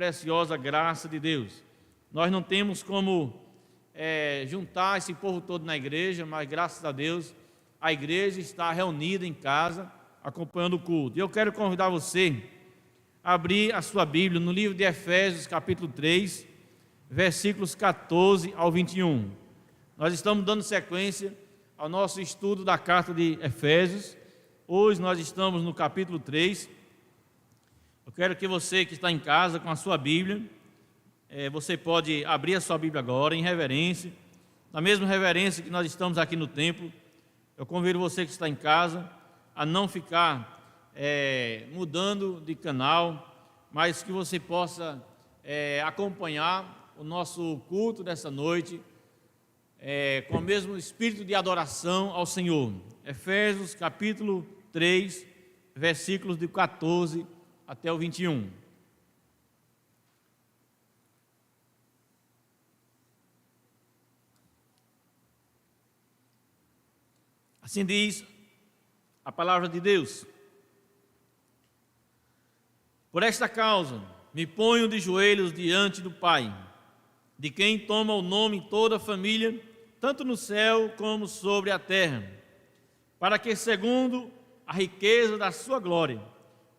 preciosa graça de Deus. Nós não temos como juntar esse povo todo na igreja, mas graças a Deus a igreja está reunida em casa, acompanhando o culto. E eu quero convidar você a abrir a sua Bíblia no livro de Efésios, capítulo 3, versículos 14 ao 21. Nós estamos dando sequência ao nosso estudo da carta de Efésios. Hoje nós estamos no capítulo 3. Eu quero que você que está em casa com a sua Bíblia, você pode abrir a sua Bíblia agora em reverência, na mesma reverência que nós estamos aqui no templo. Eu convido você que está em casa a não ficar mudando de canal, mas que você possa acompanhar o nosso culto dessa noite com o mesmo espírito de adoração ao Senhor. Efésios capítulo 3, versículos de 14 até o 21. Assim diz a palavra de Deus: por esta causa me ponho de joelhos diante do Pai, de quem toma o nome toda a família, tanto no céu como sobre a terra, para que, segundo a riqueza da sua glória,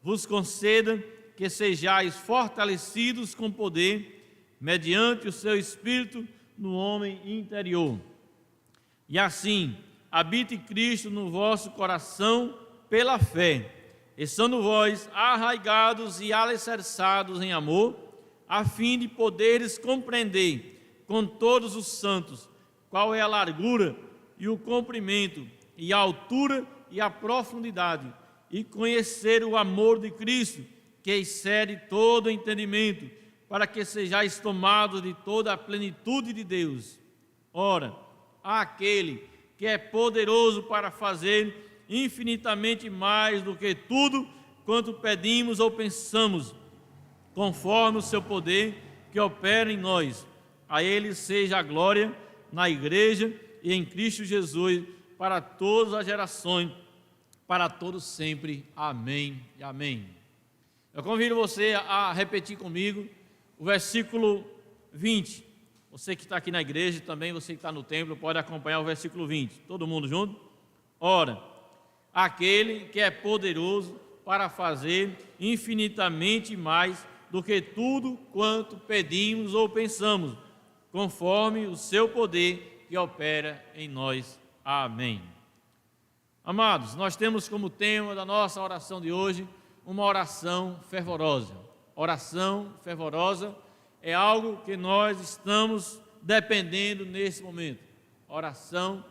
vos conceda que sejais fortalecidos com poder, mediante o seu Espírito no homem interior. E assim, habite Cristo no vosso coração pela fé, estando vós arraigados e alicerçados em amor, a fim de poderes compreender com todos os santos qual é a largura e o comprimento e a altura e a profundidade, e conhecer o amor de Cristo, que excede todo entendimento, para que sejais tomados de toda a plenitude de Deus. Ora, aquele que é poderoso para fazer infinitamente mais do que tudo quanto pedimos ou pensamos, conforme o seu poder que opera em nós. A Ele seja a glória na igreja e em Cristo Jesus, para todas as gerações, para todos sempre. Amém e amém. Eu convido você a repetir comigo o versículo 20. Você que está aqui na igreja, também você que está no templo, pode acompanhar o versículo 20. Todo mundo junto? Ora, aquele que é poderoso para fazer infinitamente mais do que tudo quanto pedimos ou pensamos, conforme o seu poder que opera em nós. Amém. Amados, nós temos como tema da nossa oração de hoje uma oração fervorosa. Oração fervorosa é algo que nós estamos dependendo nesse momento. Oração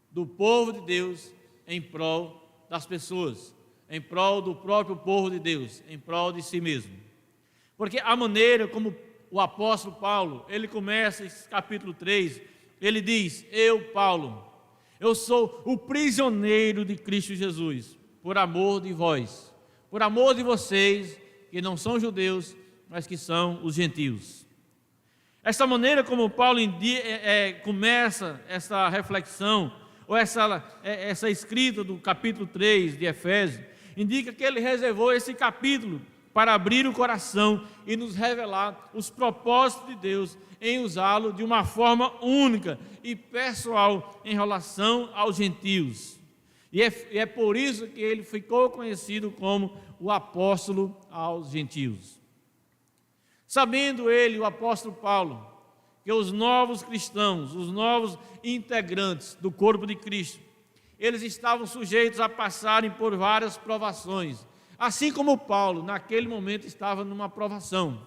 do povo de Deus em prol das pessoas, em prol do próprio povo de Deus, em prol de si mesmo. Porque a maneira como o apóstolo Paulo, ele começa esse capítulo 3, ele diz: eu, Paulo, eu sou o prisioneiro de Cristo Jesus, por amor de vós, por amor de vocês que não são judeus, mas que são os gentios. Essa maneira como Paulo começa essa reflexão, ou essa escrita do capítulo 3 de Efésios, indica que ele reservou esse capítulo para abrir o coração e nos revelar os propósitos de Deus em usá-lo de uma forma única e pessoal em relação aos gentios. E é por isso que ele ficou conhecido como o apóstolo aos gentios. Sabendo ele, o apóstolo Paulo, que os novos cristãos, os novos integrantes do corpo de Cristo, eles estavam sujeitos a passarem por várias provações, assim como Paulo, naquele momento, estava numa provação,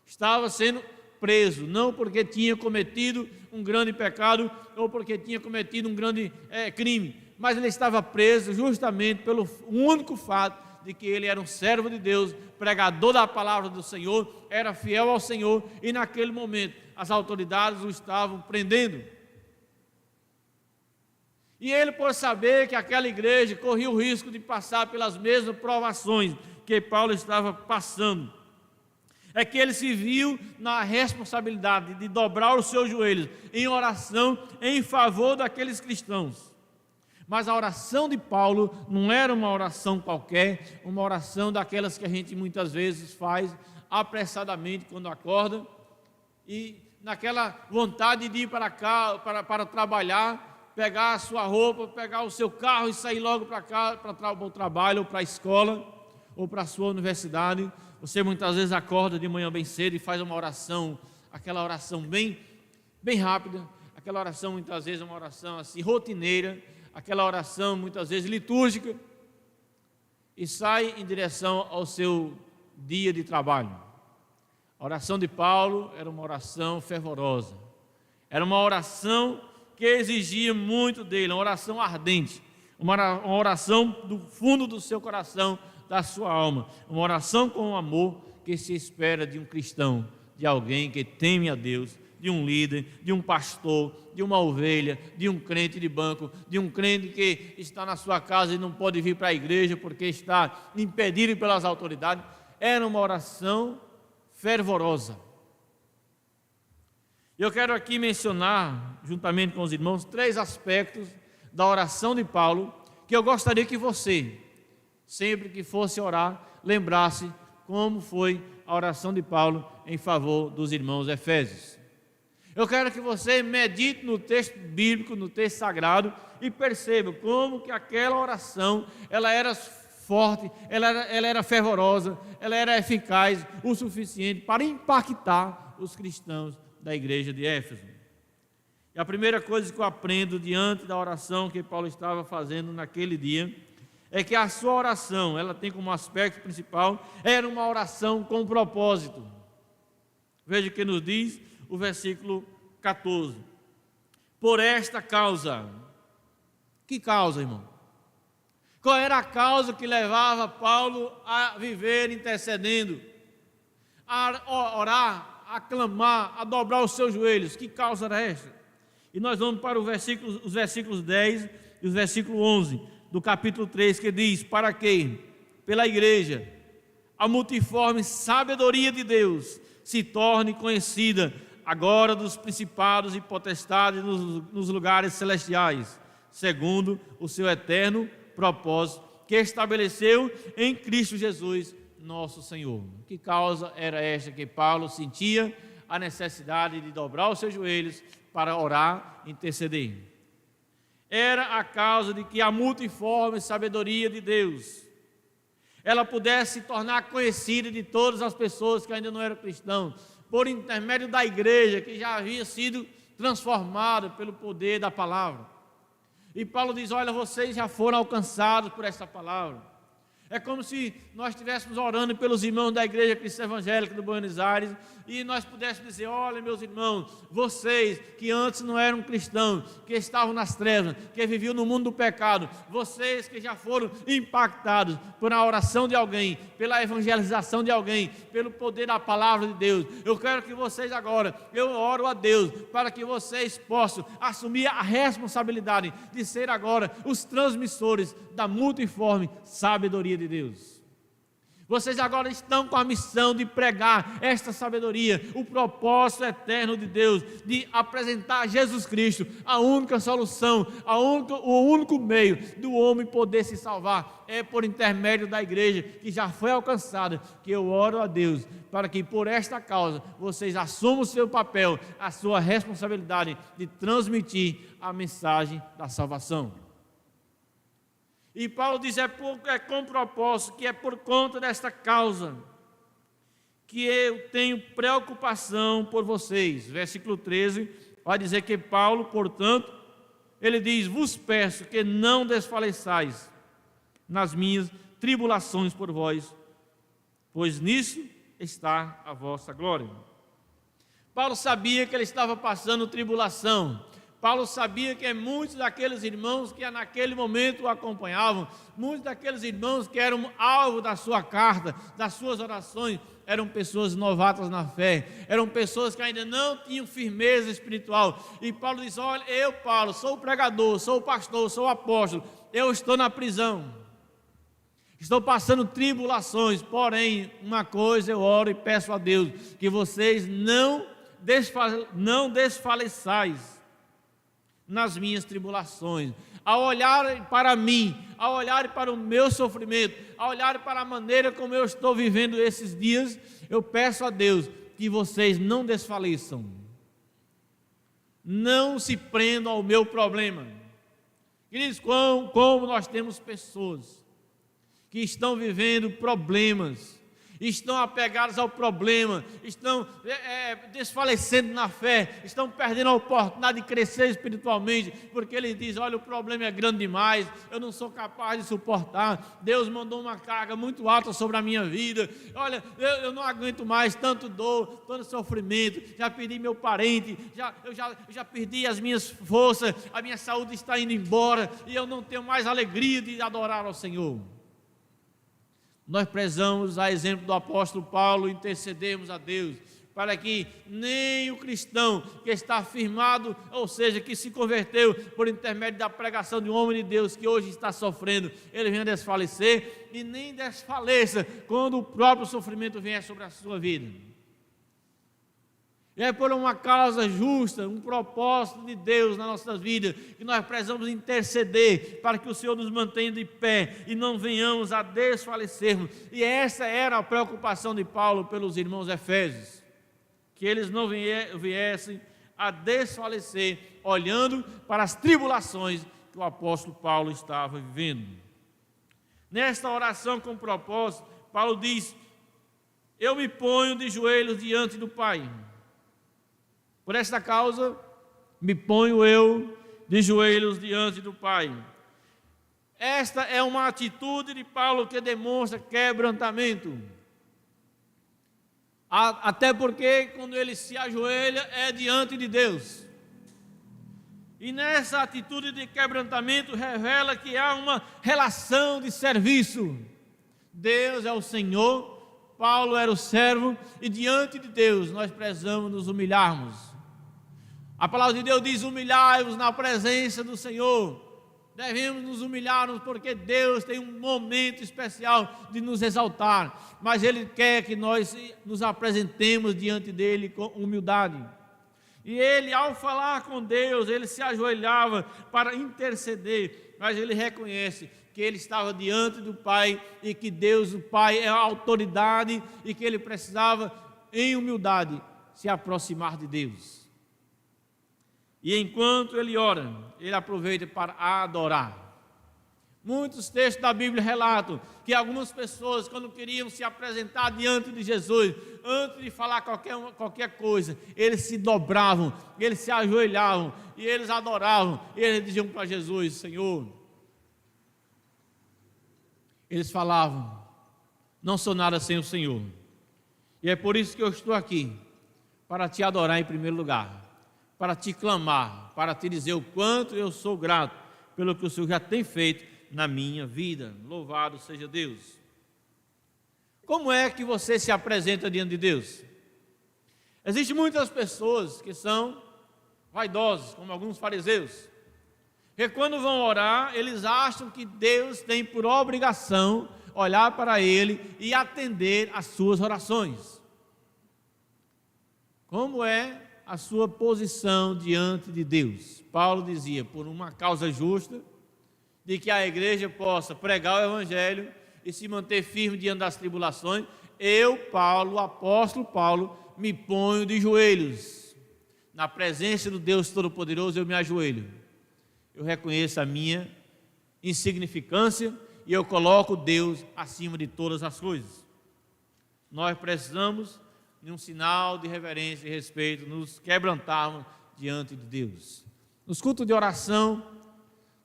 estava sendo preso, não porque tinha cometido um grande pecado ou porque tinha cometido um grande crime, mas ele estava preso justamente pelo único fato de que ele era um servo de Deus, pregador da palavra do Senhor, era fiel ao Senhor, e naquele momento as autoridades o estavam prendendo. E ele, por saber que aquela igreja corria o risco de passar pelas mesmas provações que Paulo estava passando, é que ele se viu na responsabilidade de dobrar os seus joelhos em oração em favor daqueles cristãos. Mas a oração de Paulo não era uma oração qualquer, uma oração daquelas que a gente muitas vezes faz apressadamente quando acorda, e naquela vontade de ir para cá, para trabalhar, pegar a sua roupa, pegar o seu carro e sair logo para cá, para o trabalho, ou para a escola, ou para a sua universidade. Você muitas vezes acorda de manhã bem cedo e faz uma oração, aquela oração bem rápida, aquela oração muitas vezes uma oração assim rotineira, aquela oração muitas vezes litúrgica, e sai em direção ao seu dia de trabalho. A oração de Paulo era uma oração fervorosa, era uma oração que exigia muito dele, uma oração ardente, uma oração do fundo do seu coração, da sua alma, uma oração com amor que se espera de um cristão, de alguém que teme a Deus, de um líder, de um pastor, de uma ovelha, de um crente de banco, de um crente que está na sua casa e não pode vir para a igreja porque está impedido pelas autoridades. Era uma oração fervorosa. Eu quero aqui mencionar, juntamente com os irmãos, 3 aspectos da oração de Paulo, que eu gostaria que você, sempre que fosse orar, lembrasse como foi a oração de Paulo em favor dos irmãos efésios. Eu quero que você medite no texto bíblico, no texto sagrado, e perceba como que aquela oração, ela era forte, ela era fervorosa, ela era eficaz o suficiente para impactar os cristãos da igreja de Éfeso. E a primeira coisa que eu aprendo diante da oração que Paulo estava fazendo naquele dia, é que a sua oração, ela tem como aspecto principal, era uma oração com propósito. Veja o que nos diz o versículo 14. Por esta causa. Que causa, irmão? Qual era a causa que levava Paulo a viver intercedendo, a orar, a clamar, a dobrar os seus joelhos? Que causa era esta? E nós vamos para os versículos 10 e os versículos 11 do capítulo 3, que diz: para que, pela igreja, a multiforme sabedoria de Deus se torne conhecida agora dos principados e potestades nos lugares celestiais, segundo o seu eterno propósito, que estabeleceu em Cristo Jesus, nosso Senhor. Que causa era esta que Paulo sentia a necessidade de dobrar os seus joelhos para orar e interceder? Era a causa de que a multiforme sabedoria de Deus, ela pudesse se tornar conhecida de todas as pessoas que ainda não eram cristãos, por intermédio da igreja que já havia sido transformada pelo poder da palavra. E Paulo diz: olha, vocês já foram alcançados por essa palavra. É como se nós estivéssemos orando pelos irmãos da Igreja Cristã Evangélica do Buenos Aires e nós pudéssemos dizer: olha, meus irmãos, vocês que antes não eram cristãos, que estavam nas trevas, que viviam no mundo do pecado, vocês que já foram impactados por a oração de alguém, pela evangelização de alguém, pelo poder da palavra de Deus, eu quero que vocês agora, eu oro a Deus para que vocês possam assumir a responsabilidade de ser agora os transmissores da multiforme sabedoria de Deus. Vocês agora estão com a missão de pregar esta sabedoria, o propósito eterno de Deus, de apresentar Jesus Cristo, a única solução, o único meio do homem poder se salvar, é por intermédio da igreja que já foi alcançada, que eu oro a Deus, para que por esta causa, vocês assumam o seu papel, a sua responsabilidade de transmitir a mensagem da salvação. E Paulo diz: é com propósito, que é por conta desta causa que eu tenho preocupação por vocês. Versículo 13 vai dizer que Paulo, portanto, ele diz: vos peço que não desfaleçais nas minhas tribulações por vós, pois nisso está a vossa glória. Paulo sabia que ele estava passando tribulação. Paulo sabia que muitos daqueles irmãos que naquele momento o acompanhavam, muitos daqueles irmãos que eram alvo da sua carta, das suas orações, eram pessoas novatas na fé, eram pessoas que ainda não tinham firmeza espiritual. E Paulo diz: olha, eu, Paulo, sou o pregador, sou o pastor, sou o apóstolo, eu estou na prisão, estou passando tribulações, porém, uma coisa eu oro e peço a Deus, que vocês não desfaleçais nas minhas tribulações, a olhar para mim, a olhar para o meu sofrimento, a olhar para a maneira como eu estou vivendo esses dias, eu peço a Deus que vocês não desfaleçam, não se prendam ao meu problema. Queridos, como nós temos pessoas que estão vivendo problemas, estão apegados ao problema, estão desfalecendo na fé, estão perdendo a oportunidade de crescer espiritualmente, porque ele diz: olha, o problema é grande demais, eu não sou capaz de suportar, Deus mandou uma carga muito alta sobre a minha vida, olha, eu não aguento mais tanto dor, tanto sofrimento, já perdi meu parente, eu já perdi as minhas forças, a minha saúde está indo embora, e eu não tenho mais alegria de adorar ao Senhor. Nós prezamos, a exemplo do apóstolo Paulo, intercedemos a Deus, para que nem o cristão que está firmado, ou seja, que se converteu por intermédio da pregação de um homem de Deus, que hoje está sofrendo, ele venha desfalecer, e nem desfaleça quando o próprio sofrimento vier sobre a sua vida. É por uma causa justa, um propósito de Deus nas nossas vidas, que nós precisamos interceder para que o Senhor nos mantenha de pé e não venhamos a desfalecermos. E essa era a preocupação de Paulo pelos irmãos efésios, que eles não viessem a desfalecer, olhando para as tribulações que o apóstolo Paulo estava vivendo. Nesta oração com propósito, Paulo diz: eu me ponho de joelhos diante do Pai. Por esta causa, me ponho eu de joelhos diante do Pai. Esta é uma atitude de Paulo que demonstra quebrantamento. Até porque quando ele se ajoelha é diante de Deus. E nessa atitude de quebrantamento revela que há uma relação de serviço. Deus é o Senhor, Paulo era o servo, e diante de Deus nós precisamos nos humilharmos. A palavra de Deus diz: humilhai-vos na presença do Senhor. Devemos nos humilharmos porque Deus tem um momento especial de nos exaltar, mas Ele quer que nós nos apresentemos diante dEle com humildade. E ele, ao falar com Deus, ele se ajoelhava para interceder, mas ele reconhece que ele estava diante do Pai e que Deus, o Pai, é a autoridade e que ele precisava, em humildade, se aproximar de Deus. E enquanto ele ora, ele aproveita para adorar. Muitos textos da Bíblia relatam que algumas pessoas, quando queriam se apresentar diante de Jesus, antes de falar qualquer coisa, eles se dobravam, eles se ajoelhavam e eles adoravam. E eles diziam para Jesus: Senhor, eles falavam: não sou nada sem o Senhor. E é por isso que eu estou aqui, para te adorar em primeiro lugar, para te clamar, para te dizer o quanto eu sou grato pelo que o Senhor já tem feito na minha vida. Louvado seja Deus. Como é que você se apresenta diante de Deus? Existem muitas pessoas que são vaidosas, como alguns fariseus, que quando vão orar, eles acham que Deus tem por obrigação olhar para ele e atender às suas orações. Como é a sua posição diante de Deus? Paulo dizia: por uma causa justa, de que a igreja possa pregar o Evangelho e se manter firme diante das tribulações, eu, Paulo, o apóstolo Paulo, me ponho de joelhos. Na presença do Deus Todo-Poderoso eu me ajoelho. Eu reconheço a minha insignificância e eu coloco Deus acima de todas as coisas. Nós precisamos, em um sinal de reverência e respeito, nos quebrantarmos diante de Deus. Nos cultos de oração,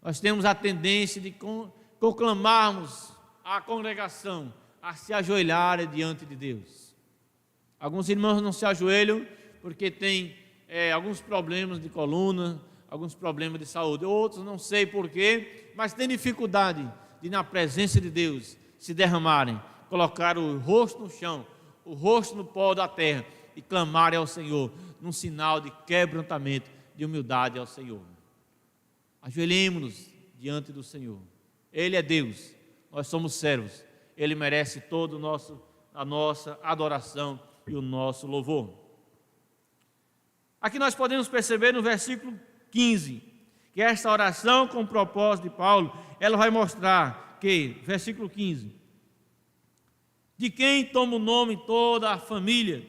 nós temos a tendência de conclamarmos a congregação a se ajoelhar diante de Deus. Alguns irmãos não se ajoelham porque têm alguns problemas de coluna, alguns problemas de saúde. Outros não sei porquê, mas têm dificuldade de, na presença de Deus, se derramarem, colocar o rosto no chão, o rosto no pó da terra e clamarem ao Senhor, num sinal de quebrantamento, de humildade ao Senhor. Ajoelhemos-nos diante do Senhor. Ele é Deus, nós somos servos. Ele merece toda a nossa adoração e o nosso louvor. Aqui nós podemos perceber no versículo 15, que esta oração com o propósito de Paulo, ela vai mostrar que, versículo 15, de quem toma o nome toda a família,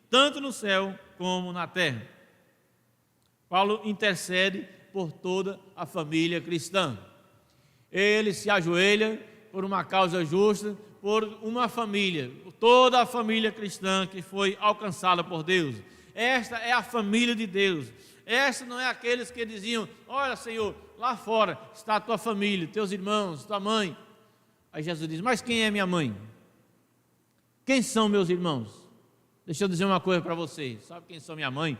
tanto no céu como na terra. Paulo intercede por toda a família cristã. Ele se ajoelha por uma causa justa, por uma família, toda a família cristã que foi alcançada por Deus. Esta é a família de Deus. Esta não é aqueles que diziam: olha, Senhor, lá fora está a tua família, teus irmãos, tua mãe. Aí Jesus diz: mas quem é minha mãe? Quem são meus irmãos? Deixa eu dizer uma coisa para vocês. Sabe quem são minha mãe?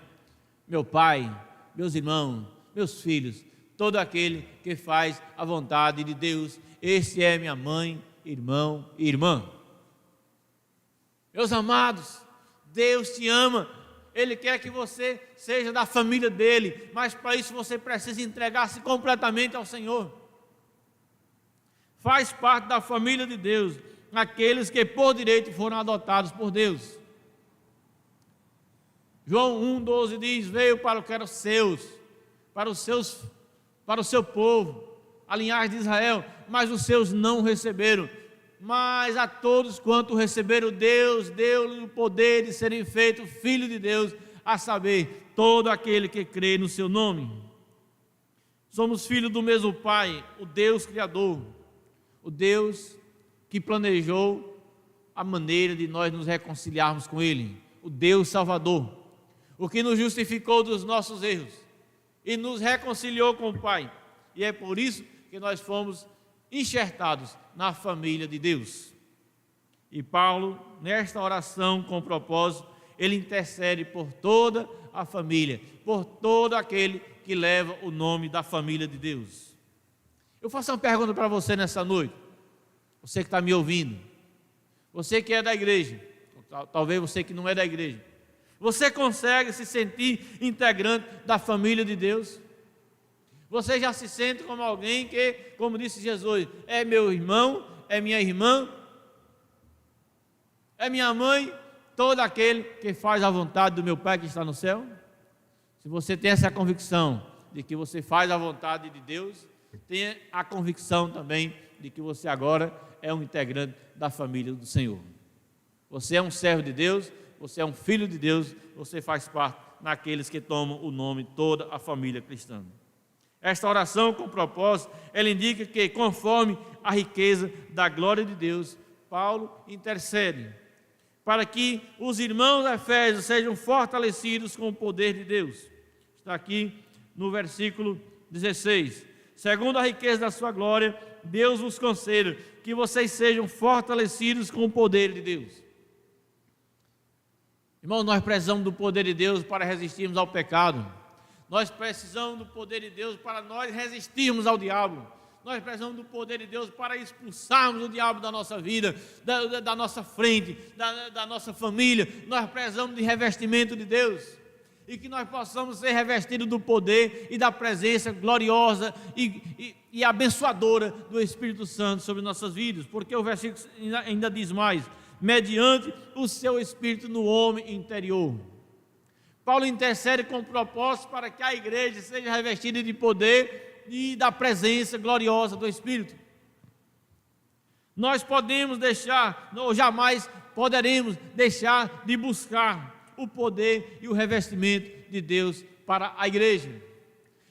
Meu pai, meus irmãos, meus filhos, todo aquele que faz a vontade de Deus. Este é minha mãe, irmão e irmã. Meus amados, Deus te ama. Ele quer que você seja da família dele, mas para isso você precisa entregar-se completamente ao Senhor. Faz parte da família de Deus aqueles que por direito foram adotados por Deus. João 1,12 diz: veio para o que eram seus, para o seu povo, a linhagem de Israel, mas os seus não receberam. Mas a todos quanto receberam, Deus deu-lhe o poder de serem feitos filhos de Deus, a saber, todo aquele que crê no seu nome. Somos filhos do mesmo Pai, o Deus Criador, o Deus que planejou a maneira de nós nos reconciliarmos com Ele, o Deus Salvador, o que nos justificou dos nossos erros e nos reconciliou com o Pai. E é por isso que nós fomos enxertados na família de Deus. E Paulo, nesta oração com propósito, ele intercede por toda a família, por todo aquele que leva o nome da família de Deus. Eu faço uma pergunta para você nessa noite, você que está me ouvindo, você que é da igreja, talvez você que não é da igreja, você consegue se sentir integrante da família de Deus? Você já se sente como alguém que, como disse Jesus, é meu irmão, é minha irmã, é minha mãe, todo aquele que faz a vontade do meu Pai que está no céu? Se você tem essa convicção de que você faz a vontade de Deus, tenha a convicção também de que você agora é um integrante da família do Senhor. Você é um servo de Deus, você é um filho de Deus, você faz parte naqueles que tomam o nome toda a família cristã. Esta oração com propósito, ela indica que conforme a riqueza da glória de Deus, Paulo intercede para que os irmãos efésios sejam fortalecidos com o poder de Deus. Está aqui no versículo 16. Segundo a riqueza da sua glória, Deus vos conceda que vocês sejam fortalecidos com o poder de Deus. Irmãos, nós precisamos do poder de Deus para resistirmos ao pecado. Nós precisamos do poder de Deus para nós resistirmos ao diabo. Nós precisamos do poder de Deus para expulsarmos o diabo da nossa vida, da nossa frente, da nossa família. Nós precisamos de revestimento de Deus. E que nós possamos ser revestidos do poder e da presença gloriosa e abençoadora do Espírito Santo sobre nossas vidas. Porque o versículo ainda diz mais: mediante o seu Espírito no homem interior. Paulo intercede com propósito para que a igreja seja revestida de poder e da presença gloriosa do Espírito. Nós podemos deixar, ou jamais poderemos deixar de buscar o poder e o revestimento de Deus para a igreja.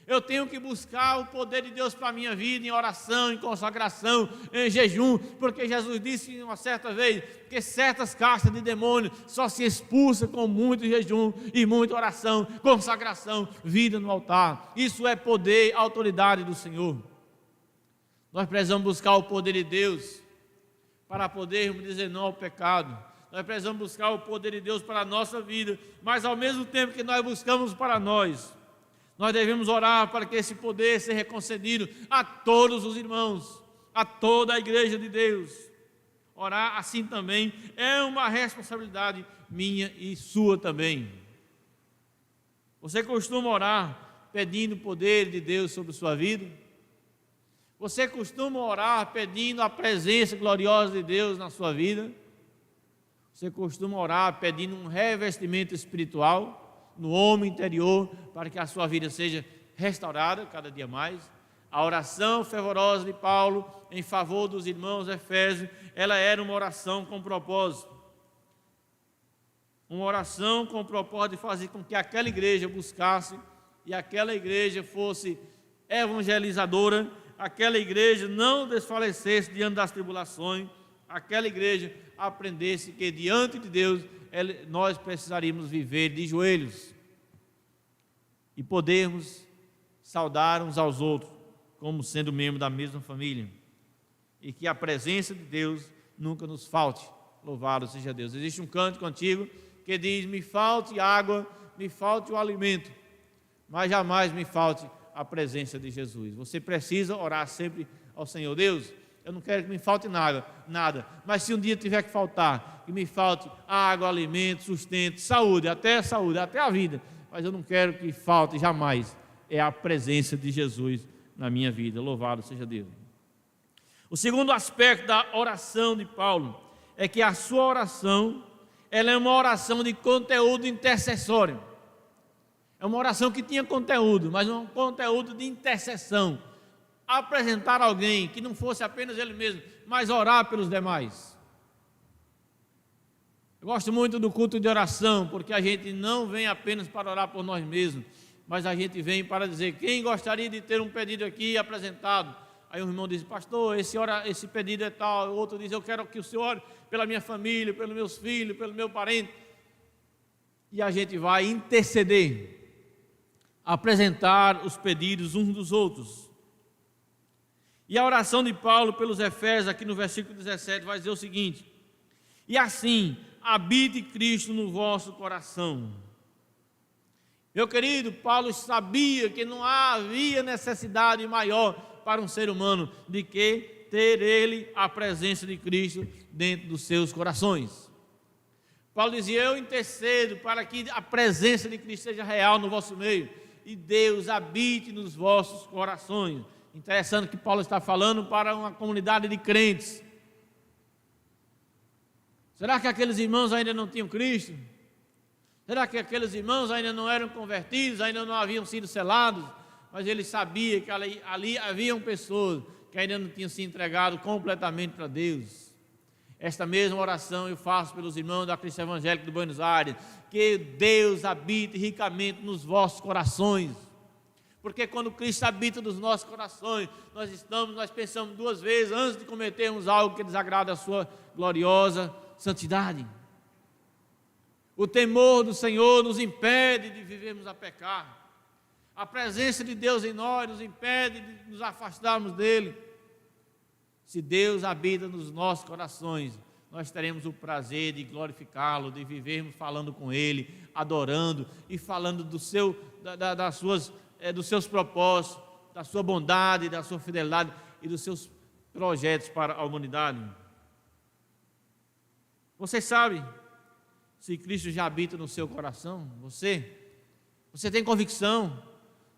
Eu tenho que buscar o poder de Deus para a minha vida em oração, em consagração, em jejum, porque Jesus disse uma certa vez que certas castas de demônios só se expulsam com muito jejum e muita oração, consagração, vida no altar. Isso é poder, autoridade do Senhor. Nós precisamos buscar o poder de Deus para podermos dizer não ao pecado. Nós precisamos buscar o poder de Deus para a nossa vida, mas ao mesmo tempo que nós buscamos para nós devemos orar para que esse poder seja concedido a todos os irmãos, a toda a igreja de Deus. Orar assim também é uma responsabilidade minha e sua também. Você costuma orar pedindo o poder de Deus sobre sua vida? Você costuma orar pedindo a presença gloriosa de Deus na sua vida? Você costuma orar pedindo um revestimento espiritual no homem interior, para que a sua vida seja restaurada cada dia mais. A oração fervorosa de Paulo em favor dos irmãos efésios, ela era uma oração com propósito. Uma oração com o propósito de fazer com que aquela igreja buscasse e aquela igreja fosse evangelizadora, aquela igreja não desfalecesse diante das tribulações, aquela igreja aprendesse que diante de Deus nós precisaríamos viver de joelhos e podermos saudar uns aos outros como sendo membro da mesma família, e que a presença de Deus nunca nos falte. Louvado seja Deus. Existe um cântico antigo que diz: me falte água, me falte o alimento, mas jamais me falte a presença de Jesus. Você precisa orar sempre ao Senhor. Deus, eu não quero que me falte nada, mas se um dia tiver que faltar, que me falte água, alimento, sustento, saúde, até a vida, mas eu não quero que falte jamais a presença de Jesus na minha vida. Louvado seja Deus. O segundo aspecto da oração de Paulo é que a sua oração, ela é uma oração de conteúdo intercessório. É uma oração que tinha conteúdo, mas um conteúdo de intercessão. Apresentar alguém que não fosse apenas ele mesmo, mas orar pelos demais. Eu gosto muito do culto de oração, porque a gente não vem apenas para orar por nós mesmos, mas a gente vem para dizer: quem gostaria de ter um pedido aqui apresentado? Aí o irmão diz: pastor, esse pedido é tal. O outro diz: eu quero que o senhor ore pela minha família, pelos meus filhos, pelo meu parente. E a gente vai interceder, apresentar os pedidos uns dos outros. E a oração de Paulo pelos Efésios, aqui no versículo 17, vai dizer o seguinte: e assim habite Cristo no vosso coração. Meu querido, Paulo sabia que não havia necessidade maior para um ser humano de que ter ele a presença de Cristo dentro dos seus corações. Paulo dizia: eu intercedo para que a presença de Cristo seja real no vosso meio e Deus habite nos vossos corações. Interessante que Paulo está falando para uma comunidade de crentes. Será que aqueles irmãos ainda não tinham Cristo? Será que aqueles irmãos ainda não eram convertidos, ainda não haviam sido selados? Mas ele sabia que ali haviam pessoas que ainda não tinham se entregado completamente para Deus. Esta mesma oração eu faço pelos irmãos da Cristã Evangélica de Buenos Aires: que Deus habite ricamente nos vossos corações. Porque quando Cristo habita nos nossos corações, nós pensamos duas vezes antes de cometermos algo que desagrada a sua gloriosa santidade. O temor do Senhor nos impede de vivermos a pecar. A presença de Deus em nós nos impede de nos afastarmos dele. Se Deus habita nos nossos corações, nós teremos o prazer de glorificá-lo, de vivermos falando com ele, adorando e falando dos seus propósitos, da sua bondade, da sua fidelidade e dos seus projetos para a humanidade. Você sabe se Cristo já habita no seu coração? Você tem convicção?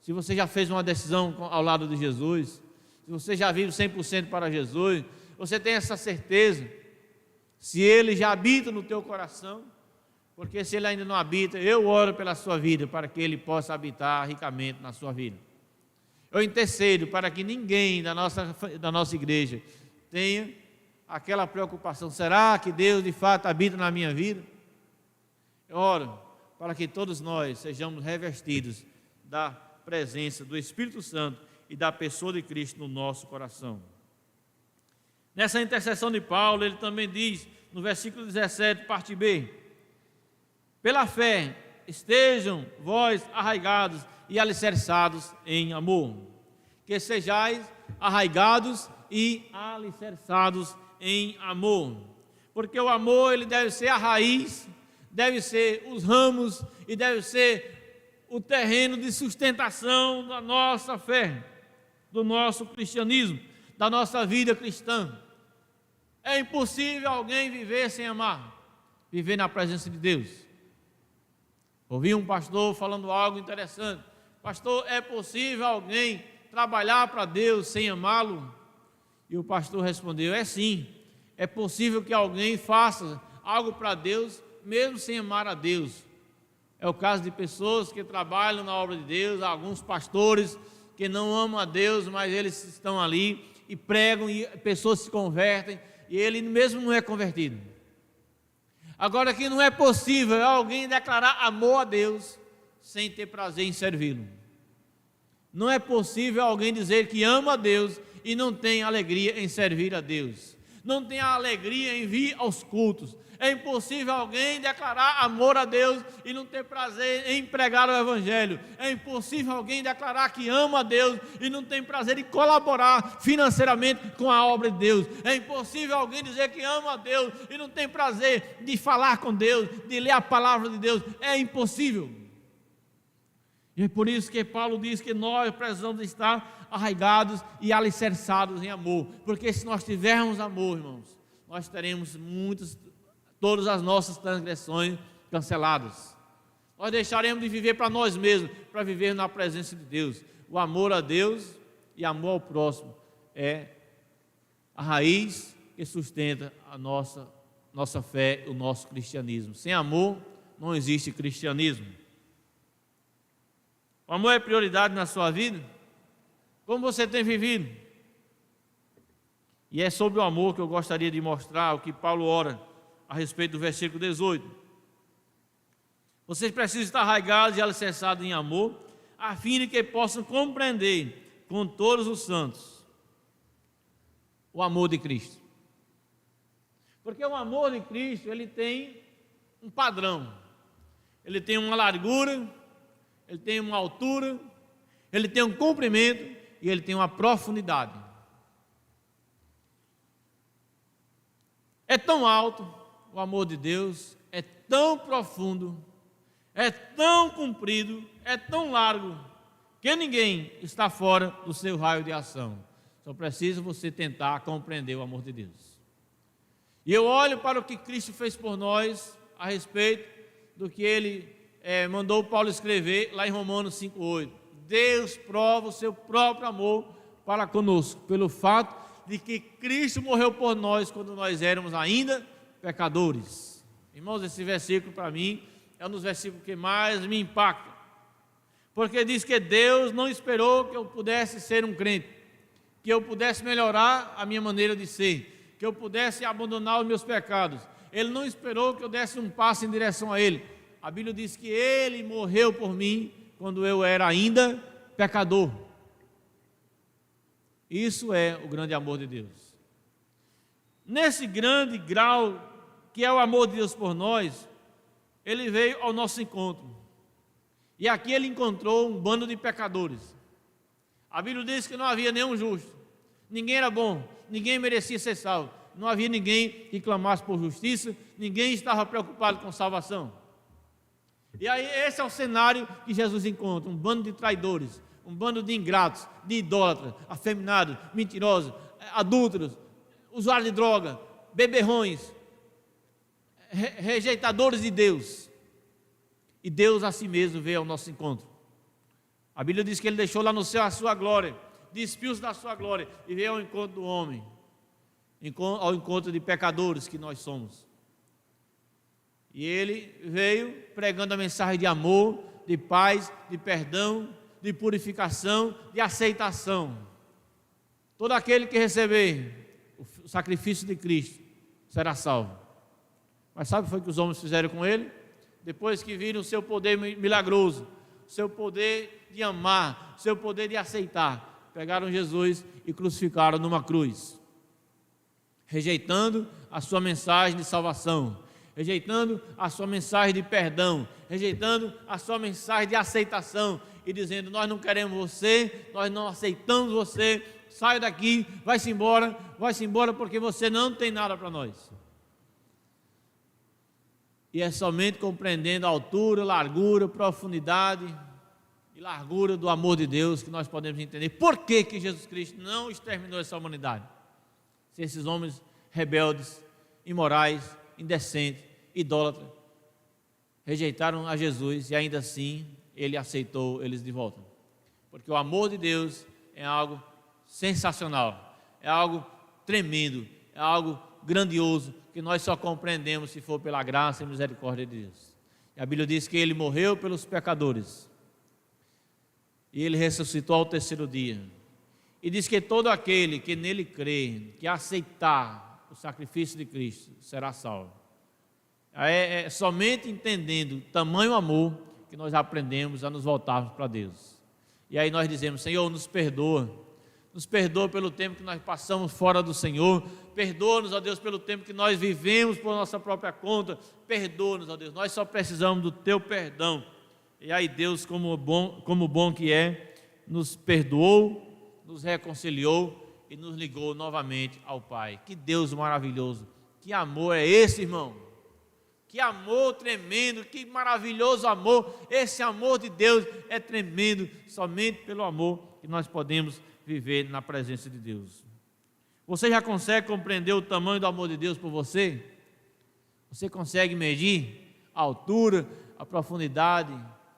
Se você já fez uma decisão ao lado de Jesus, se você já vive 100% para Jesus, você tem essa certeza? Se Ele já habita no teu coração? Porque se Ele ainda não habita, eu oro pela sua vida, para que Ele possa habitar ricamente na sua vida. Eu intercedo para que ninguém da nossa igreja tenha aquela preocupação: será que Deus de fato habita na minha vida? Eu oro para que todos nós sejamos revestidos da presença do Espírito Santo e da pessoa de Cristo no nosso coração. Nessa intercessão de Paulo, ele também diz, no versículo 17, parte B: pela fé estejam vós arraigados e alicerçados em amor. Que sejais arraigados e alicerçados em amor. Porque o amor, ele deve ser a raiz, deve ser os ramos e deve ser o terreno de sustentação da nossa fé, do nosso cristianismo, da nossa vida cristã. É impossível alguém viver sem amar, viver na presença de Deus. Ouvi um pastor falando algo interessante: pastor, é possível alguém trabalhar para Deus sem amá-lo? E o pastor respondeu: é sim, é possível que alguém faça algo para Deus mesmo sem amar a Deus. É o caso de pessoas que trabalham na obra de Deus, alguns pastores que não amam a Deus, mas eles estão ali e pregam e pessoas se convertem e ele mesmo não é convertido. Agora que não é possível alguém declarar amor a Deus sem ter prazer em servi-lo. Não é possível alguém dizer que ama a Deus e não tem alegria em servir a Deus. Não tem alegria em vir aos cultos. É impossível alguém declarar amor a Deus e não ter prazer em pregar o Evangelho. É impossível alguém declarar que ama a Deus e não tem prazer em colaborar financeiramente com a obra de Deus. É impossível alguém dizer que ama a Deus e não tem prazer de falar com Deus, de ler a palavra de Deus. É impossível. E é por isso que Paulo diz que nós precisamos estar arraigados e alicerçados em amor. Porque se nós tivermos amor, irmãos, nós teremos todas as nossas transgressões canceladas. Nós deixaremos de viver para nós mesmos, para viver na presença de Deus. O amor a Deus e amor ao próximo é a raiz que sustenta a nossa fé, o nosso cristianismo. Sem amor não existe cristianismo. O amor é prioridade na sua vida? Como você tem vivido? E é sobre o amor que eu gostaria de mostrar o que Paulo ora a respeito do versículo 18. Vocês precisam estar arraigados e alicerçados em amor, a fim de que possam compreender com todos os santos o amor de Cristo. Porque o amor de Cristo, ele tem um padrão. Ele tem uma largura, ele tem uma altura, ele tem um comprimento e ele tem uma profundidade. É tão alto o amor de Deus, é tão profundo, é tão comprido, é tão largo, que ninguém está fora do seu raio de ação. Só precisa você tentar compreender o amor de Deus. E eu olho para o que Cristo fez por nós, a respeito do que Ele mandou Paulo escrever lá em Romanos 5,8. Deus prova o seu próprio amor para conosco, pelo fato de que Cristo morreu por nós quando nós éramos ainda pecadores. Irmãos, esse versículo para mim é um dos versículos que mais me impacta, porque diz que Deus não esperou que eu pudesse ser um crente, que eu pudesse melhorar a minha maneira de ser, que eu pudesse abandonar os meus pecados. Ele não esperou que eu desse um passo em direção a Ele. A Bíblia diz que Ele morreu por mim quando eu era ainda pecador. Isso é o grande amor de Deus. Nesse grande grau que é o amor de Deus por nós, Ele veio ao nosso encontro. E aqui Ele encontrou um bando de pecadores. A Bíblia diz que não havia nenhum justo. Ninguém era bom, ninguém merecia ser salvo. Não havia ninguém que clamasse por justiça, ninguém estava preocupado com salvação. E aí esse é o cenário que Jesus encontra, um bando de traidores, um bando de ingratos, de idólatras, afeminados, mentirosos, adúlteros, usuários de droga, beberrões, rejeitadores de Deus. E Deus a si mesmo veio ao nosso encontro. A Bíblia diz que Ele deixou lá no céu a sua glória, despiu-se da sua glória e veio ao encontro do homem, ao encontro de pecadores que nós somos. E Ele veio pregando a mensagem de amor, de paz, de perdão, de purificação, de aceitação. Todo aquele que receber o sacrifício de Cristo será salvo. Mas sabe o que foi que os homens fizeram com Ele? Depois que viram o seu poder milagroso, o seu poder de amar, o seu poder de aceitar, pegaram Jesus e crucificaram numa cruz, rejeitando a sua mensagem de salvação, rejeitando a sua mensagem de perdão, rejeitando a sua mensagem de aceitação e dizendo: nós não queremos você, nós não aceitamos você, saia daqui, vai-se embora porque você não tem nada para nós. E é somente compreendendo a altura, largura, profundidade e largura do amor de Deus que nós podemos entender por que Jesus Cristo não exterminou essa humanidade. Se esses homens rebeldes, imorais, indecentes, idólatras, rejeitaram a Jesus e ainda assim Ele aceitou eles de volta. Porque o amor de Deus é algo sensacional, é algo tremendo, é algo grandioso, que nós só compreendemos se for pela graça e misericórdia de Deus. E a Bíblia diz que ele morreu pelos pecadores. E ele ressuscitou ao terceiro dia. E diz que todo aquele que nele crê, que aceitar o sacrifício de Cristo, será salvo. É somente entendendo o tamanho amor que nós aprendemos a nos voltarmos para Deus. E aí nós dizemos: Senhor, nos perdoa. Nos perdoa pelo tempo que nós passamos fora do Senhor. Perdoa-nos, ó Deus, pelo tempo que nós vivemos por nossa própria conta. Perdoa-nos, ó Deus, nós só precisamos do Teu perdão. E aí Deus, como bom que é, nos perdoou, nos reconciliou e nos ligou novamente ao Pai. Que Deus maravilhoso, que amor é esse, irmão? Que amor tremendo, que maravilhoso amor. Esse amor de Deus é tremendo, somente pelo amor que nós podemos viver na presença de Deus. Você já consegue compreender o tamanho do amor de Deus por você? Você consegue medir a altura, a profundidade,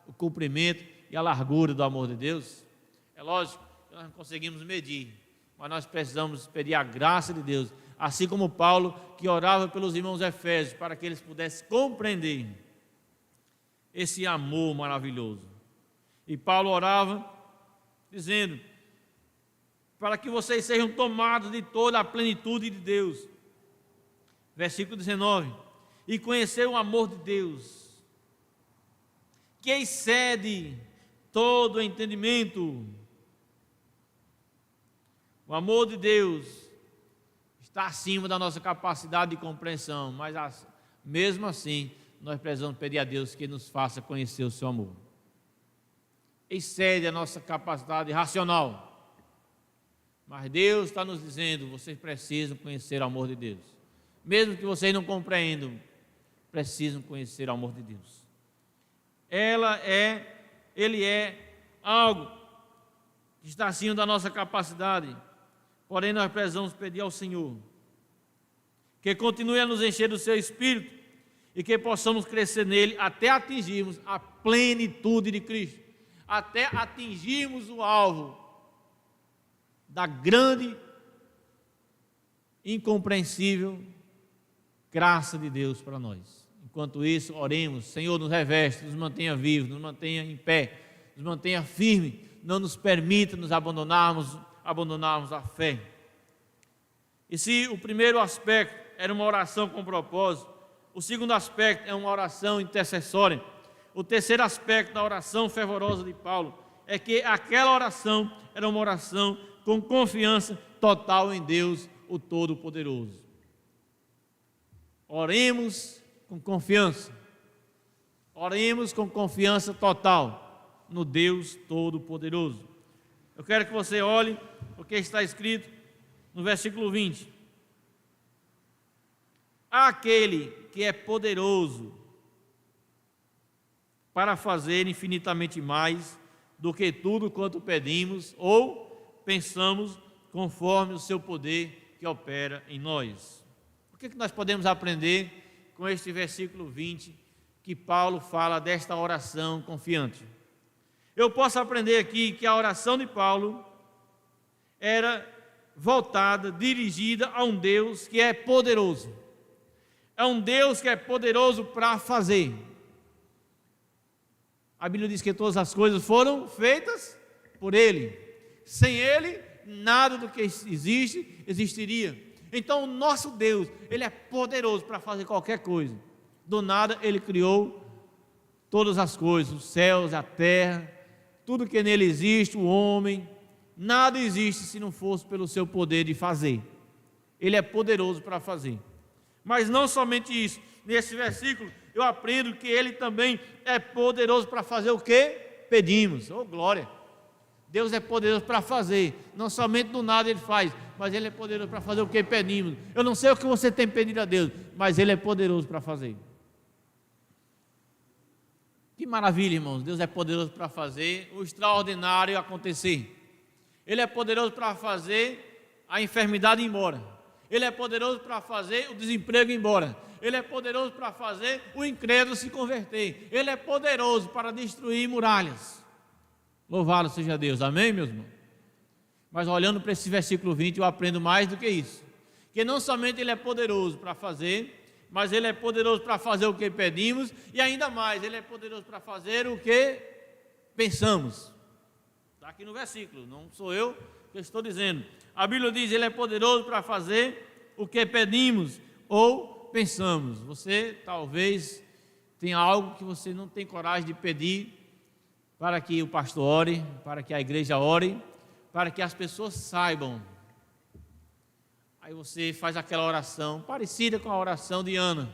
o comprimento e a largura do amor de Deus? É lógico que nós não conseguimos medir, mas nós precisamos pedir a graça de Deus, assim como Paulo, que orava pelos irmãos efésios, para que eles pudessem compreender esse amor maravilhoso. E Paulo orava dizendo: para que vocês sejam tomados de toda a plenitude de Deus. Versículo 19: e conhecer o amor de Deus, que excede todo o entendimento. O amor de Deus está acima da nossa capacidade de compreensão, mas mesmo assim, nós precisamos pedir a Deus que nos faça conhecer o seu amor. Excede a nossa capacidade racional. Mas Deus está nos dizendo: vocês precisam conhecer o amor de Deus. Mesmo que vocês não compreendam, precisam conhecer o amor de Deus. Ele é algo que está acima da nossa capacidade. Porém, nós precisamos pedir ao Senhor que continue a nos encher do seu Espírito e que possamos crescer nele até atingirmos a plenitude de Cristo, até atingirmos o alvo da grande, incompreensível graça de Deus para nós. Enquanto isso, oremos: Senhor, nos reveste, nos mantenha vivos, nos mantenha em pé, nos mantenha firme, não nos permita nos abandonarmos a fé. E se o primeiro aspecto era uma oração com propósito, o segundo aspecto é uma oração intercessória. O terceiro aspecto da oração fervorosa de Paulo é que aquela oração era uma oração com confiança total em Deus, o Todo-Poderoso. Oremos com confiança. Oremos com confiança total no Deus Todo-Poderoso. Eu quero que você olhe o que está escrito no versículo 20. Aquele que é poderoso para fazer infinitamente mais do que tudo quanto pedimos ou pensamos, conforme o seu poder que opera em nós. O que nós podemos aprender com este versículo 20, que Paulo fala desta oração confiante? Eu posso aprender aqui que a oração de Paulo era voltada, dirigida a um Deus que é poderoso. É um Deus que é poderoso para fazer. A Bíblia diz que todas as coisas foram feitas por Ele. Sem Ele, nada do que existe, existiria. Então, o nosso Deus, Ele é poderoso para fazer qualquer coisa. Do nada, Ele criou todas as coisas, os céus, a terra, tudo que nele existe, o homem. Nada existe se não fosse pelo seu poder de fazer. Ele é poderoso para fazer. Mas não somente isso. Nesse versículo, eu aprendo que Ele também é poderoso para fazer o que pedimos. Oh, glória! Deus é poderoso para fazer. Não somente do nada Ele faz, mas Ele é poderoso para fazer o que pedimos. Eu não sei o que você tem pedido a Deus, mas Ele é poderoso para fazer. Que maravilha, irmãos. Deus é poderoso para fazer o extraordinário acontecer. Ele é poderoso para fazer a enfermidade ir embora. Ele é poderoso para fazer o desemprego ir embora. Ele é poderoso para fazer o incrédulo se converter. Ele é poderoso para destruir muralhas. Louvado seja Deus, amém, meus irmãos? Mas olhando para esse versículo 20, eu aprendo mais do que isso. Que não somente Ele é poderoso para fazer, mas Ele é poderoso para fazer o que pedimos, e ainda mais, Ele é poderoso para fazer o que pensamos. Está aqui no versículo, não sou eu que estou dizendo. A Bíblia diz: Ele é poderoso para fazer o que pedimos ou pensamos. Você talvez tenha algo que você não tem coragem de pedir, para que o pastor ore, para que a igreja ore, para que as pessoas saibam. Aí você faz aquela oração parecida com a oração de Ana,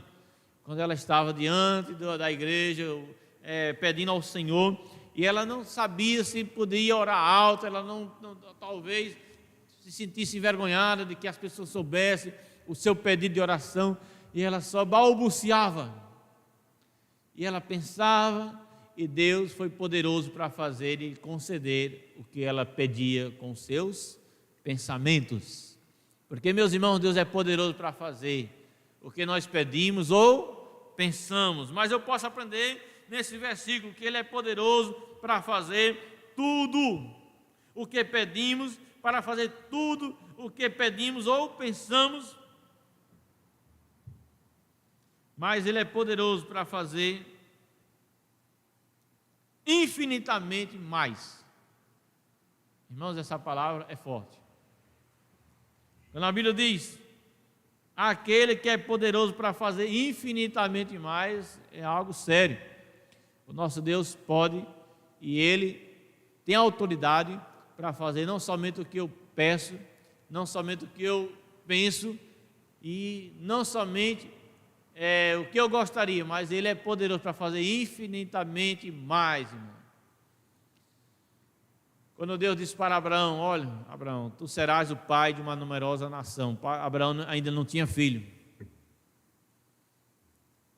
quando ela estava diante da igreja, pedindo ao Senhor, e ela não sabia se podia orar alto, ela não talvez se sentisse envergonhada de que as pessoas soubessem o seu pedido de oração, e ela só balbuciava, e ela pensava, e Deus foi poderoso para fazer e conceder o que ela pedia com seus pensamentos. Porque, meus irmãos, Deus é poderoso para fazer o que nós pedimos ou pensamos. Mas eu posso aprender nesse versículo que Ele é poderoso para fazer tudo o que pedimos, para fazer tudo o que pedimos ou pensamos. Mas Ele é poderoso para fazer infinitamente mais. Irmãos, essa palavra é forte. Quando a Bíblia diz: aquele que é poderoso para fazer infinitamente mais, é algo sério. O nosso Deus pode, e Ele tem autoridade para fazer não somente o que eu peço, não somente o que eu penso, e não somente o que eu gostaria, mas Ele é poderoso para fazer infinitamente mais, irmão. Quando Deus disse para Abraão: olha, Abraão, tu serás o pai de uma numerosa nação. Abraão ainda não tinha filho.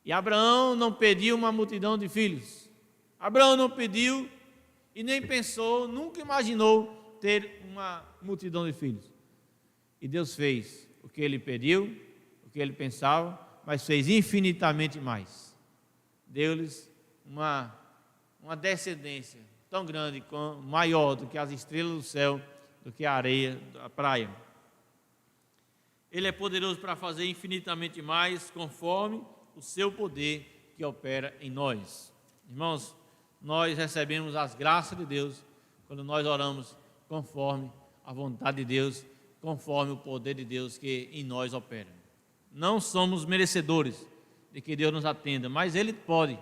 E Abraão não pediu uma multidão de filhos. Abraão não pediu e nem pensou, nunca imaginou ter uma multidão de filhos. E Deus fez o que ele pediu, o que ele pensava, mas fez infinitamente mais. Deu-lhes uma descendência tão grande, maior do que as estrelas do céu, do que a areia da praia. Ele é poderoso para fazer infinitamente mais, conforme o seu poder que opera em nós. Irmãos, nós recebemos as graças de Deus quando nós oramos conforme a vontade de Deus, conforme o poder de Deus que em nós opera. Não somos merecedores de que Deus nos atenda, mas Ele pode.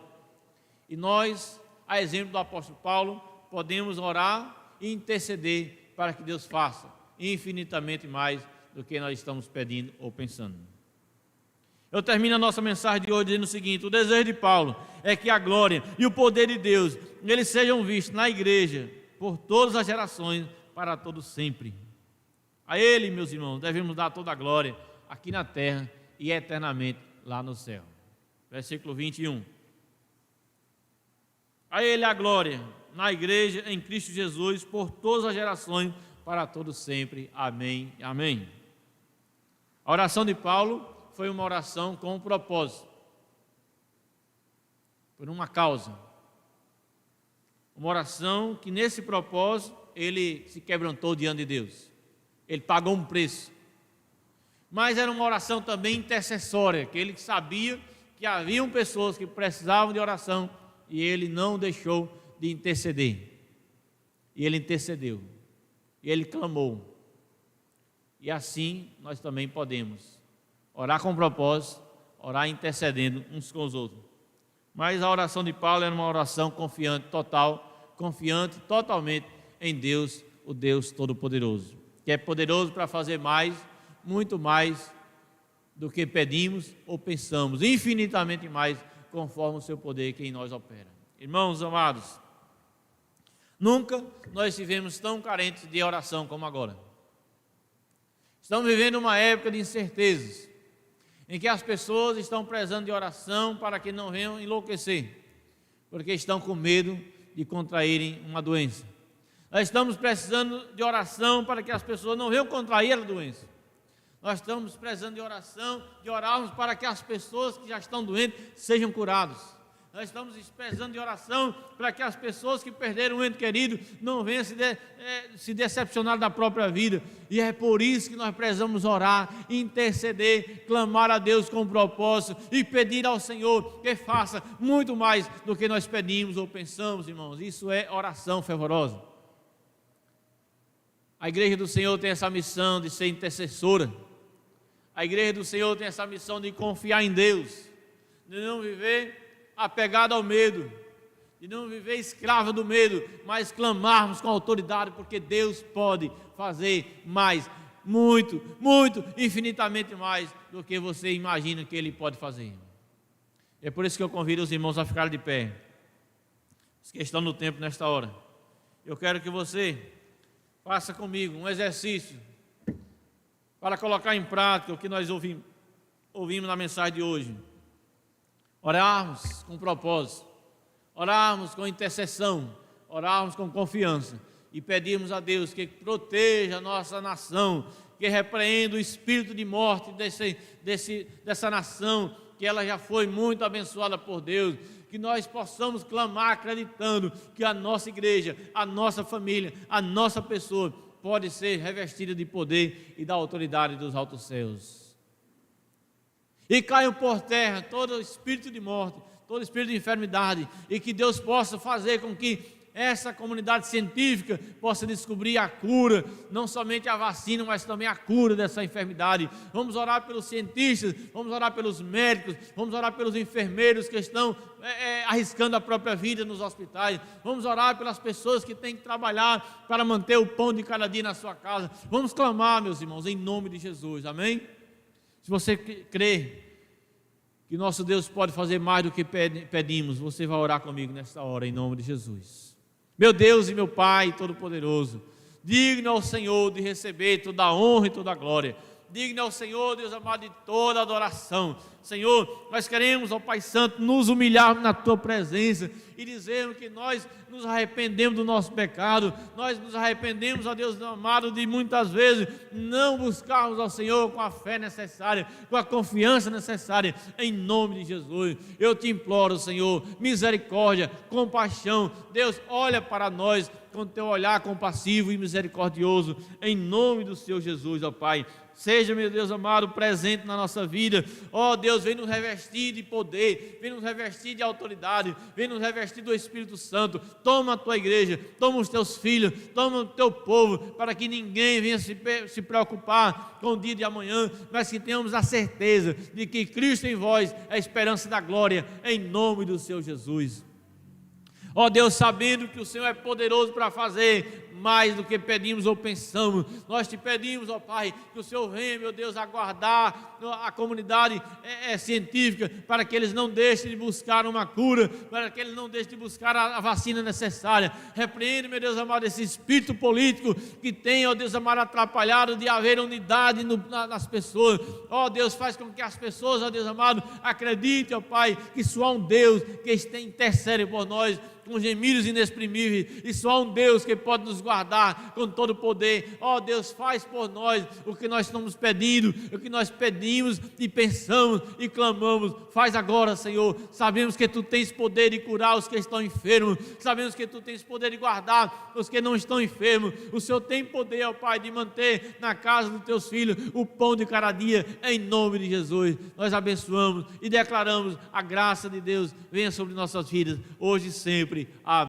E nós, a exemplo do apóstolo Paulo, podemos orar e interceder para que Deus faça infinitamente mais do que nós estamos pedindo ou pensando. Eu termino a nossa mensagem de hoje dizendo o seguinte: o desejo de Paulo é que a glória e o poder de Deus, eles sejam vistos na igreja, por todas as gerações, para todos sempre. A Ele, meus irmãos, devemos dar toda a glória, aqui na terra e eternamente lá no céu. Versículo 21. A Ele a glória, na igreja, em Cristo Jesus, por todas as gerações, para todos sempre. Amém. Amém. A oração de Paulo foi uma oração com um propósito, por uma causa. Uma oração que nesse propósito ele se quebrantou diante de Deus. Ele pagou um preço. Mas era uma oração também intercessória, que ele sabia que haviam pessoas que precisavam de oração e ele não deixou de interceder. E ele intercedeu. E ele clamou. E assim nós também podemos orar com propósito, orar intercedendo uns com os outros. Mas a oração de Paulo era uma oração confiante totalmente em Deus, o Deus Todo-Poderoso, que é poderoso para fazer mais, muito mais do que pedimos ou pensamos, infinitamente mais, conforme o seu poder que em nós opera. Irmãos amados, nunca nós estivemos tão carentes de oração como agora. Estamos vivendo uma época de incertezas, em que as pessoas estão precisando de oração para que não venham enlouquecer, porque estão com medo de contraírem uma doença. Nós estamos precisando de oração para que as pessoas não venham contrair a doença. Nós estamos precisando de oração, de orarmos para que as pessoas que já estão doentes sejam curadas. nós estamos precisando de oração para que as pessoas que perderam um ente querido não venham se decepcionar da própria vida. E é por isso que nós precisamos orar, interceder, clamar a Deus com propósito e pedir ao Senhor que faça muito mais do que nós pedimos ou pensamos, irmãos. Isso é oração fervorosa. A igreja do Senhor tem essa missão de ser intercessora. A igreja do Senhor tem essa missão de confiar em Deus, de não viver apegado ao medo, de não viver escravo do medo, mas clamarmos com autoridade, porque Deus pode fazer mais, muito, muito, infinitamente mais do que você imagina que Ele pode fazer. É por isso que eu convido os irmãos a ficar de pé. Os que estão no tempo nesta hora, eu quero que você faça comigo um exercício para colocar em prática o que nós ouvimos na mensagem de hoje. Orarmos com propósito, orarmos com intercessão, orarmos com confiança e pedirmos a Deus que proteja a nossa nação, que repreenda o espírito de morte dessa nação, que ela já foi muito abençoada por Deus, que nós possamos clamar acreditando que a nossa igreja, a nossa família, a nossa pessoa pode ser revestida de poder e da autoridade dos altos céus. E caiam por terra todo espírito de morte, todo espírito de enfermidade, e que Deus possa fazer com que essa comunidade científica possa descobrir a cura, não somente a vacina, mas também a cura dessa enfermidade. Vamos orar pelos cientistas, vamos orar pelos médicos, vamos orar pelos enfermeiros que estão arriscando a própria vida nos hospitais. Vamos orar pelas pessoas que têm que trabalhar para manter o pão de cada dia na sua casa. Vamos clamar, meus irmãos, em nome de Jesus, amém? Se você crê que nosso Deus pode fazer mais do que pedimos, você vai orar comigo nesta hora, em nome de Jesus. Meu Deus e meu Pai Todo-Poderoso, digno ao Senhor de receber toda a honra e toda a glória, digno ao Senhor, Deus amado, de toda a adoração. Senhor, nós queremos, ó Pai Santo, nos humilhar na Tua presença e dizermos que nós nos arrependemos do nosso pecado, nós nos arrependemos, ó Deus amado, de muitas vezes não buscarmos ao Senhor com a fé necessária, com a confiança necessária, em nome de Jesus. Eu te imploro, Senhor, misericórdia, compaixão. Deus, olha para nós com Teu olhar compassivo e misericordioso, em nome do Senhor Jesus, ó Pai. Seja, meu Deus amado, presente na nossa vida. Ó Deus, vem nos revestir de poder, vem nos revestir de autoridade, vem nos revestir do Espírito Santo. Toma a Tua igreja, toma os Teus filhos, toma o Teu povo, para que ninguém venha se preocupar com o dia de amanhã, mas que tenhamos a certeza de que Cristo em vós é a esperança da glória, em nome do Senhor Jesus. Ó Deus, sabendo que o Senhor é poderoso para fazer mais do que pedimos ou pensamos, nós te pedimos, ó Pai, que o Senhor venha, meu Deus, aguardar a comunidade científica, para que eles não deixem de buscar uma cura, para que eles não deixem de buscar a vacina necessária. Repreende, meu Deus amado, esse espírito político que tem, ó Deus amado, atrapalhado de haver unidade nas pessoas. Ó Deus, faz com que as pessoas, ó Deus amado, acreditem, ó Pai, que só há um Deus que intercede por nós com gemidos inexprimíveis, e só há um Deus que pode nos guardar com todo o poder. Ó Deus, faz por nós o que nós estamos pedindo, o que nós pedimos e pensamos e clamamos. Faz agora, Senhor. Sabemos que Tu tens poder de curar os que estão enfermos, sabemos que Tu tens poder de guardar os que não estão enfermos. O Senhor tem poder, ó Pai, de manter na casa dos Teus filhos o pão de cada dia, em nome de Jesus. Nós abençoamos e declaramos a graça de Deus venha sobre nossas vidas, hoje e sempre. Amém.